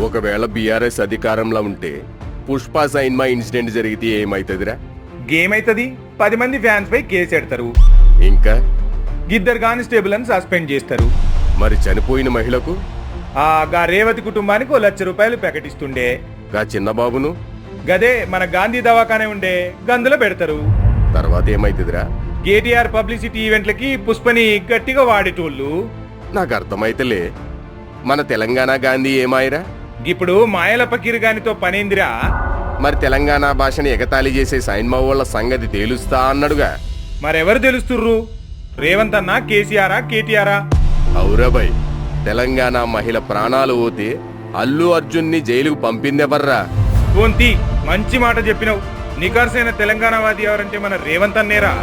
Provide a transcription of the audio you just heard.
ఒకవేళ బీఆర్ఎస్ అధికారంలో ఉంటే పుష్ప సైన్మా ఇన్సిడెంట్ జరిగితే ఏమైతుందిరా? గేమైతుంది 10 మంది ఫ్యాన్స్ పై కేసు ఎడతారు. ఇంకా ఇద్దరు కానిస్టేబుల్ అని సస్పెండ్ చేస్తారు. మరి చనిపోయిన మహిళకు గా రేవతి కుటుంబానికి 1 లక్ష రూపాయలు ప్రకటిస్తుండే. గా చిన్నబాబును గదే మన గాంధీ దవాఖానే ఉండే గందులో పెడతారు. తర్వాత ఏమైతుందిరా? కేటీఆర్ పబ్లిసిటీ ఈవెంట్లకి పుష్పని గట్టిగా వాడేటోళ్ళు. నాకు అర్థమైతేలే. మన తెలంగాణ గాంధీ ఏమాయిరా? ఇప్పుడు మాయల పకీర్ గానితో పనేందిరా? మరి తెలంగాణ భాషని ఎగతాళి చేసే సైన్మా వాళ్ళ సంగతి తేలుస్తా అన్నాడుగా. మరెవరు తెలుస్తుర్రు? రేవంత్ అన్న, కేసీఆరా, కేటీఆరా? ఔరబాయ్, తెలంగాణ మహిళ ప్రాణాలు పోతే అల్లు అర్జున్ని జైలుకు పంపిందెవర్రా? మంచి మాట చెప్పినావు. నికార్సైన తెలంగాణవాది ఎవరంటే మన రేవంత్ అన్నేరా.